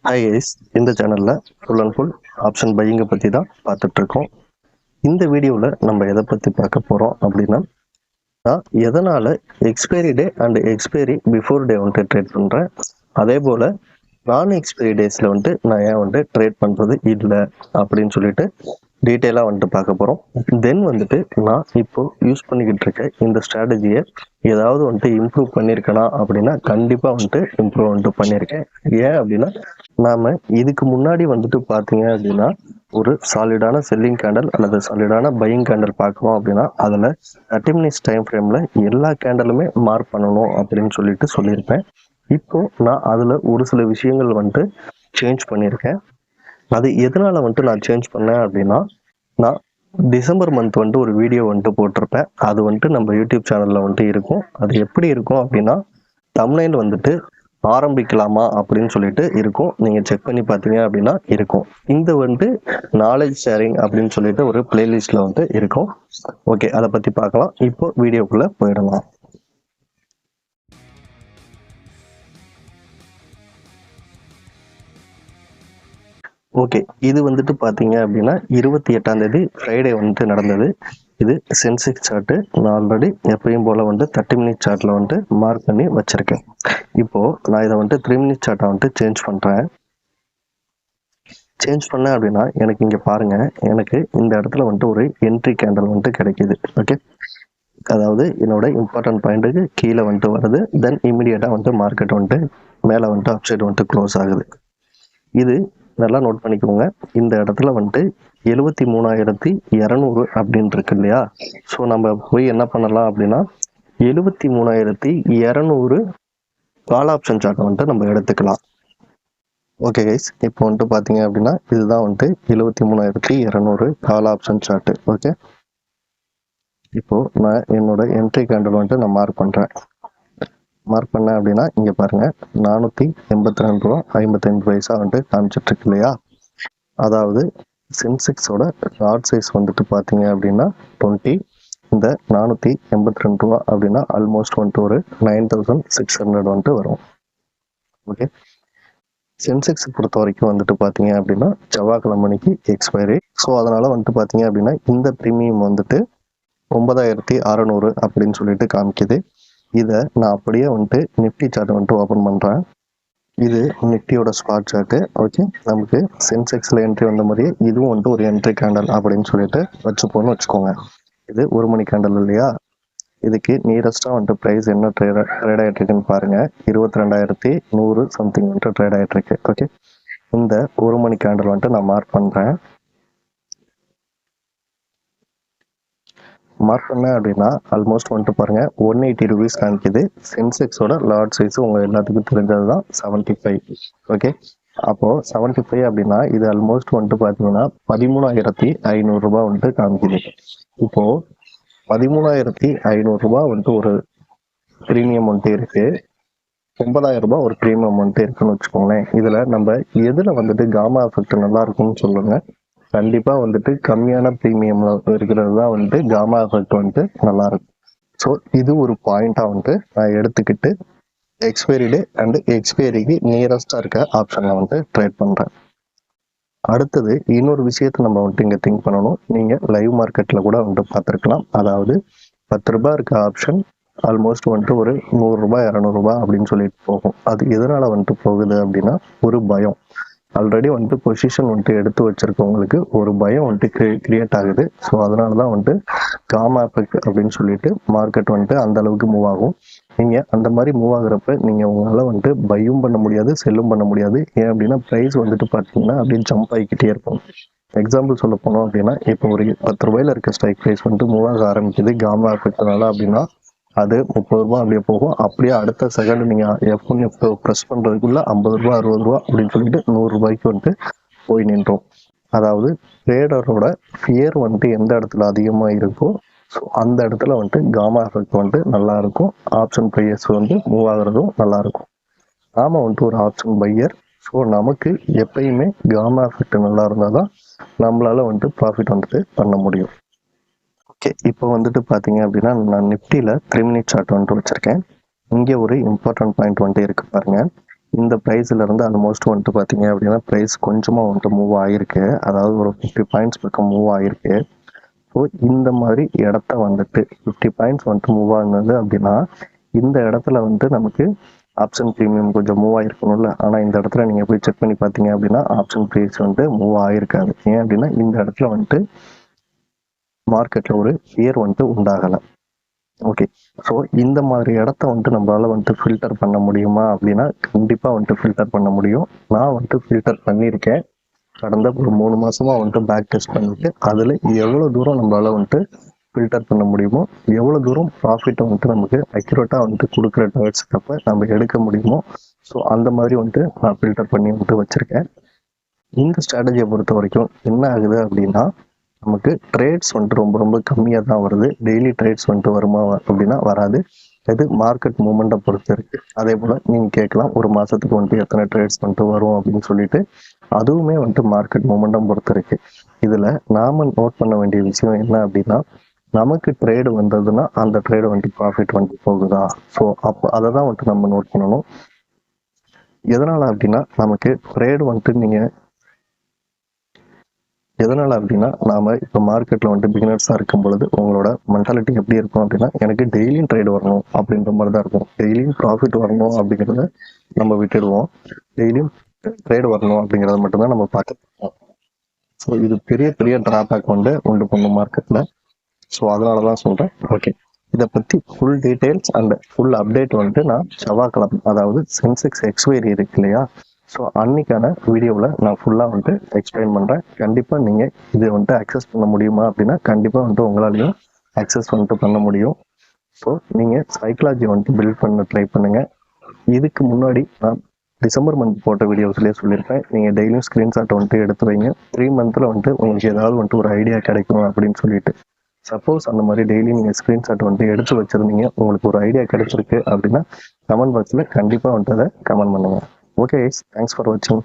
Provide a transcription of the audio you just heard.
Hi guys, இந்த சேனலில் full and full option பையிங்கை பற்றி தான் பார்த்துட்ருக்கோம். இந்த வீடியோவில் நம்ம எதை பற்றி பார்க்க போகிறோம் அப்படின்னா, நான் எதனால் expiry day and expiry before டே வந்துட்டு ட்ரேட் பண்ணுறேன், அதே போல் நான் எக்ஸ்பைரி டேஸில் வந்துட்டு நான் ஏன் வந்துட்டு ட்ரேட் பண்ணுறது இல்லை அப்படின்னு சொல்லிட்டு டீட்டெயிலாக வந்துட்டு பார்க்க போகிறோம். தென் வந்துட்டு நான் இப்போ யூஸ் பண்ணிக்கிட்டு இருக்க இந்த ஸ்ட்ராட்டஜியை ஏதாவது வந்துட்டு இம்ப்ரூவ் பண்ணியிருக்கேனா அப்படின்னா கண்டிப்பாக வந்துட்டு இம்ப்ரூவ் வந்துட்டு பண்ணியிருக்கேன். ஏன் அப்படின்னா நாம் இதுக்கு முன்னாடி வந்துட்டு பார்த்தீங்க அப்படின்னா ஒரு சாலிடான செல்லிங் கேண்டல் அல்லது சாலிடான பையிங் கேண்டல் பார்க்குறோம் அப்படின்னா அதில் 30 மினிட்ஸ் டைம் ஃப்ரேமில் எல்லா கேண்டலுமே மார்க் பண்ணணும் அப்படின்னு சொல்லிட்டு சொல்லியிருப்பேன். இப்போ நான் அதில் ஒரு சில விஷயங்கள் வந்துட்டு சேஞ்ச் பண்ணியிருக்கேன். அது எதனால வந்துட்டு நான் சேஞ்ச் பண்ணேன் அப்படின்னா, நான் டிசம்பர் மந்த் வந்துட்டு ஒரு வீடியோ வந்துட்டு போட்டிருப்பேன். அது வந்துட்டு நம்ம யூடியூப் சேனலில் வந்துட்டு இருக்கும். அது எப்படி இருக்கும் அப்படின்னா, தம்ப்நெயில் வந்துட்டு ஆரம்பிக்கலாமா அப்படின்னு சொல்லிட்டு இருக்கும். நீங்கள் செக் பண்ணி பார்த்தீங்க அப்படின்னா இருக்கும். இந்த வந்துட்டு நாலேஜ் ஷேரிங் அப்படின்னு சொல்லிட்டு ஒரு பிளேலிஸ்ட்டில் வந்துட்டு இருக்கும். ஓகே, அதை பற்றி பார்க்கலாம். இப்போ வீடியோக்குள்ளே போயிடலாம். ஓகே, இது வந்துட்டு பார்த்தீங்க அப்படின்னா 28ஆம் தேதி ஃப்ரைடே வந்துட்டு நடந்தது. இது சென்செக்ஸ் சார்ட்டு. நான் ஆல்ரெடி எப்பயும் போல் வந்துட்டு 30 மினிட் சார்ட்டில் வந்துட்டு மார்க் பண்ணி வச்சுருக்கேன். இப்போது நான் இதை வந்துட்டு 3 மினிட் சார்ட்டை வந்துட்டு சேஞ்ச் பண்ணுறேன். சேஞ்ச் பண்ணேன் அப்படின்னா எனக்கு இங்கே பாருங்கள், எனக்கு இந்த இடத்துல வந்துட்டு ஒரு என்ட்ரி கேண்டல் வந்துட்டு கிடைக்கிது. ஓகே, அதாவது என்னோட இம்பார்ட்டன்ட் பாயிண்ட்டுக்கு கீழே வந்துட்டு வருது. தென் இமீடியட்டாக வந்துட்டு மார்க்கெட் வந்துட்டு மேலே வந்துட்டு அப்சைட் வந்துட்டு க்ளோஸ் ஆகுது. இது நல்லா நோட் பண்ணிக்கோங்க. இந்த இடத்துல வந்துட்டு 73,200 அப்படின்னு இருக்கு இல்லையா? ஸோ நம்ம போய் என்ன பண்ணலாம் அப்படின்னா 73,200 கால் ஆப்ஷன் சார்ட்டை வந்துட்டு நம்ம எடுத்துக்கலாம். ஓகே கைஸ், இப்போ வந்துட்டு பார்த்தீங்க அப்படின்னா இதுதான் வந்துட்டு 73,200 கால் ஆப்ஷன் சார்ட்டு. ஓகே, இப்போது நான் என்னோட என்ட்ரி கேண்டல் வந்துட்டு நான் மார்க் பண்ணுறேன். மார்க் பண்ணேன் அப்படின்னா இங்கே பாருங்கள், 482 ரூபா 55 பைசா வந்துட்டு காமிச்சிட்ருக்கு இல்லையா? அதாவது சென்செக்ஸோட லாட் சைஸ் வந்துட்டு பார்த்தீங்க அப்படின்னா 20. இந்த 482 ரூபா அப்படின்னா ஆல்மோஸ்ட் வந்துட்டு ஒரு 9,600 வந்துட்டு வரும். ஓகே, சென்செக்ஸ் பொறுத்த வரைக்கும் வந்துட்டு பார்த்தீங்க அப்படின்னா செவ்வாய்க்கிழமைக்கு எக்ஸ்பைரி. ஸோ அதனால் வந்துட்டு பார்த்தீங்க அப்படின்னா இந்த ப்ரீமியம் வந்துட்டு 9,600 அப்படின்னு சொல்லிட்டு காமிக்குது. இதை நான் அப்படியே வந்துட்டு நிஃப்டி சார்ட் வந்துட்டு ஓப்பன் பண்ணுறேன். இது நிஃப்டியோட ஸ்பாட் சார்ட்டு. ஓகே, நமக்கு சென்செக்ஸில் என்ட்ரி வந்த மாதிரியே இதுவும் வந்துட்டு ஒரு என்ட்ரி கேண்டல் அப்படின்னு சொல்லிட்டு வச்சுப்போன்னு வச்சுக்கோங்க. இது 1 மணி கேண்டல் இல்லையா? இதுக்கு நியரஸ்ட்டாக வந்துட்டு ப்ரைஸ் என்ன ட்ரேட் ஆகிட்டு இருக்குன்னு பாருங்கள். 22,100 சம்திங் வந்துட்டு ட்ரேட் ஆகிட்டு இருக்கு. ஓகே, இந்த 1 மணி கேண்டல் வந்துட்டு நான் மார்க் பண்ணுறேன். மார்க் பண்ணேன் அப்படின்னா ஆல்மோஸ்ட் வந்துட்டு பாருங்கள் 180 ரூபீஸ் காமிக்குது. சென்செக்ஸோட லார்ட் சைஸ் உங்கள் எல்லாத்துக்கும் தெரிஞ்சது தான் 75. ஓகே, அப்போது 75 அப்படின்னா இது ஆல்மோஸ்ட் வந்துட்டு பார்த்தீங்கன்னா 13,500 ரூபா வந்துட்டு காமிக்குது. இப்போது 13,500 ரூபா வந்துட்டு ஒரு ப்ரீமியம் வந்துட்டு இருக்குது. 9,000 ரூபாய் ஒரு ப்ரீமியம் வந்துட்டு இருக்குன்னு வச்சுக்கோங்களேன். இதில் நம்ம எதில் வந்துட்டு காமா எஃபெக்ட் நல்லா இருக்கும்னு சொல்லுங்கள். கண்டிப்பாக வந்துட்டு கம்மியான ப்ரீமியமில் இருக்கிறது தான் வந்துட்டு காமா எஃபெக்ட் வந்துட்டு நல்லாயிருக்கும். ஸோ இது ஒரு பாயிண்ட்டாக வந்துட்டு நான் எடுத்துக்கிட்டு எக்ஸ்பைரி டே அண்டு எக்ஸ்பைரிக்கு நியரஸ்டாக இருக்க ஆப்ஷனை வந்துட்டு ட்ரேட் பண்ணுறேன். அடுத்தது இன்னொரு விஷயத்தை நம்ம வந்துட்டு இங்கே திங்க் பண்ணணும். நீங்கள் லைவ் மார்க்கெட்டில் கூட வந்துட்டு பார்த்துருக்கலாம். அதாவது 10 ரூபாய் இருக்க ஆப்ஷன் ஆல்மோஸ்ட் வந்துட்டு ஒரு 100 ரூபாய் 200 ரூபாய் அப்படின்னு சொல்லிட்டு போகும். அது எதனால் வந்துட்டு போகுது அப்படின்னா ஒரு பயம். ஆல்ரெடி வந்துட்டு பொசிஷன் வந்துட்டு எடுத்து வச்சிருக்கவங்களுக்கு ஒரு பயம் வந்துட்டு கிரியேட் ஆகுது. ஸோ அதனால தான் வந்துட்டு காமா எஃபெக்ட் அப்படின்னு சொல்லிட்டு மார்க்கெட் வந்துட்டு அந்த அளவுக்கு மூவ் ஆகும். நீங்கள் அந்த மாதிரி மூவ் ஆகுறப்ப நீங்கள் உங்களால் வந்துட்டு பையும் பண்ண முடியாது, செல்லும் பண்ண முடியாது. ஏன் அப்படின்னா ப்ரைஸ் வந்துட்டு பார்த்தீங்கன்னா அப்படியே ஜம்ப் ஆகிக்கிட்டே இருக்கும். எக்ஸாம்பிள் சொல்ல போனோம் அப்படின்னா இப்போ ஒரு 10 ரூபாயில் இருக்க ஸ்ட்ரைக் ப்ரைஸ் வந்துட்டு மூவ் ஆக ஆரம்பிக்குது காமா எஃபெக்ட்னால அப்படின்னா அது 30 ரூபாய் அப்படியே போகும். அப்படியே அடுத்த செகண்ட் நீங்கள் F1 F2 ப்ரெஸ் பண்ணுறதுக்குள்ள 50 ரூபா 60 ரூபா அப்படின்னு சொல்லிட்டு 100 ரூபாய்க்கு வந்துட்டு போய் நின்றோம். அதாவது ட்ரேடரோட ஃபியர் வந்துட்டு எந்த இடத்துல அதிகமாக இருக்கோ ஸோ அந்த இடத்துல வந்துட்டு காமா எஃபெக்ட் வந்துட்டு நல்லாயிருக்கும். ஆப்ஷன் ப்ரைஸ் வந்து மூவ் ஆகுறதும் நல்லாயிருக்கும். நாம் வந்துட்டு ஒரு ஆப்ஷன் பையர். ஸோ நமக்கு எப்பயுமே காமா எஃபெக்ட் நல்லா இருந்தால் தான் நம்மளால் வந்துட்டு ப்ராஃபிட் வந்துட்டு பண்ண முடியும். ஓகே, இப்போ வந்துட்டு பார்த்தீங்க அப்படின்னா நான் நிஃப்டியில் 3 மினிட் சார்ட் வந்துட்டு வச்சுருக்கேன். இங்கே ஒரு இம்பார்ட்டன்ட் பாயிண்ட் வந்துட்டு இருக்குது பாருங்கள். இந்த ப்ரைஸ்ல இருந்து ஆல்மோஸ்ட் வந்துட்டு பார்த்தீங்க அப்படின்னா ப்ரைஸ் கொஞ்சமாக வந்துட்டு மூவ் ஆகிருக்கு. அதாவது ஒரு 50 பாயிண்ட்ஸ் பக்கம் மூவ் ஆகிருக்கு. ஸோ இந்த மாதிரி இடத்த வந்துட்டு 50 பாயிண்ட்ஸ் வந்துட்டு மூவ் ஆகுனது அப்படின்னா இந்த இடத்துல வந்து நமக்கு ஆப்ஷன் ப்ரீமியம் கொஞ்சம் மூவ் ஆகிருக்கணும்ல. ஆனால் இந்த இடத்துல நீங்கள் போய் செக் பண்ணி பார்த்தீங்க அப்படின்னா ஆப்ஷன் ப்ரைஸ் வந்துட்டு மூவ் ஆகிருக்காது. ஏன் அப்படின்னா இந்த இடத்துல வந்துட்டு மார்க்கெட்டில் ஒரு ஃபியர் வந்துட்டு உண்டாகலை. ஓகே. ஸோ இந்த மாதிரி இடத்த வந்துட்டு நம்மளால வந்துட்டு ஃபில்டர் பண்ண முடியுமா அப்படின்னா கண்டிப்பாக வந்துட்டு ஃபில்டர் பண்ண முடியும். நான் வந்துட்டு ஃபில்டர் பண்ணியிருக்கேன். கடந்த ஒரு 3 மாசமா வந்துட்டு பேக் டெஸ்ட் பண்ணிட்டு அதில் எவ்வளோ தூரம் நம்மளால வந்துட்டு ஃபில்டர் பண்ண முடியுமோ, எவ்வளோ தூரம் ப்ராஃபிட்டை வந்துட்டு நமக்கு அக்யூரேட்டாக வந்துட்டு கொடுக்குற டார்கெட்ஸ் அப்போ நம்ம எடுக்க முடியுமோ, ஸோ அந்த மாதிரி வந்துட்டு நான் ஃபில்டர் பண்ணி வந்துட்டு வச்சுருக்கேன். இந்த ஸ்ட்ராட்டஜியை பொறுத்த வரைக்கும் என்ன ஆகுது அப்படின்னா நமக்கு ட்ரேட்ஸ் வந்துட்டு ரொம்ப ரொம்ப கம்மியாக தான் வருது. டெய்லி ட்ரேட்ஸ் வந்துட்டு வருமா அப்படின்னா வராது. இது மார்க்கெட் மூமெண்ட்டை பொறுத்து இருக்கு. அதே போல் நீங்கள் கேட்கலாம் ஒரு மாதத்துக்கு வந்துட்டு எத்தனை ட்ரேட்ஸ் வந்துட்டு வரும் அப்படின்னு சொல்லிட்டு. அதுவுமே வந்துட்டு மார்க்கெட் மூமெண்டம் பொறுத்து இருக்கு. இதில் நாம் நோட் பண்ண வேண்டிய விஷயம் என்ன அப்படின்னா நமக்கு ட்ரேடு வந்ததுன்னா அந்த ட்ரேடு வந்துட்டு ப்ராஃபிட் வந்துட்டு போகுதா. ஸோ அப்போ அதை தான் வந்துட்டு நம்ம நோட் பண்ணணும். எதனால் அப்படின்னா நமக்கு ட்ரேடு வந்துட்டு நீங்கள் எதனால் அப்படின்னா நாம் இப்போ மார்க்கெட்டில் வந்துட்டு பிகினர்ஸாக இருக்கும் பொழுது உங்களோட மென்டாலிட்டி எப்படி இருக்கும் அப்படின்னா எனக்கு டெய்லியும் ட்ரேட் வரணும் அப்படின்ற மாதிரி தான் இருக்கும். டெய்லியும் ப்ராஃபிட் வரணும் அப்படிங்கிறத நம்ம விட்டுடுவோம். டெய்லியும் ட்ரேட் வரணும் அப்படிங்கிறத மட்டும்தான் நம்ம பார்த்துருக்கோம். ஸோ இது பெரிய பெரிய ட்ராபேக் வந்து உண்டு பண்ணும் மார்க்கெட்டில். ஸோ அதனால தான் சொல்கிறேன். ஓகே, இதை பற்றி full details and full update வந்துட்டு நான் செவ்வாய்க்கிழமை, அதாவது சென்செக்ஸ் எக்ஸ்பைரி இருக்கு இல்லையா, ஸோ அன்னைக்கான வீடியோவில் நான் ஃபுல்லாக வந்துட்டு எக்ஸ்பிளைன் பண்ணுறேன். கண்டிப்பாக நீங்கள் இதை வந்துட்டு அக்சஸ் பண்ண முடியுமா அப்படின்னா கண்டிப்பாக வந்துட்டு உங்களாலையும் அக்சஸ் வந்துட்டு பண்ண முடியும். ஸோ நீங்கள் சைக்காலஜி வந்துட்டு பில்ட் பண்ண ட்ரை பண்ணுங்கள். இதுக்கு முன்னாடி நான் டிசம்பர் மந்த் போட்ட வீடியோஸ்லேயே சொல்லியிருப்பேன், நீங்கள் டெய்லியும் ஸ்க்ரீன்ஷாட் வந்துட்டு எடுத்து வைங்க. 3 மந்த்தில் வந்துட்டு உங்களுக்கு ஏதாவது வந்துட்டு ஒரு ஐடியா கிடைக்கும் அப்படின்னு சொல்லிட்டு. சப்போஸ் அந்த மாதிரி டெய்லி நீங்கள் ஸ்க்ரீன்ஷாட் வந்துட்டு எடுத்து வச்சுருந்தீங்க, உங்களுக்கு ஒரு ஐடியா கிடைச்சிருக்கு அப்படின்னா கமெண்ட் பாக்ஸில் கண்டிப்பாக வந்துட்டு அதை கமெண்ட் பண்ணுங்கள். ஓகே, தேங்க்ஸ் ஃபார் வாட்சிங்.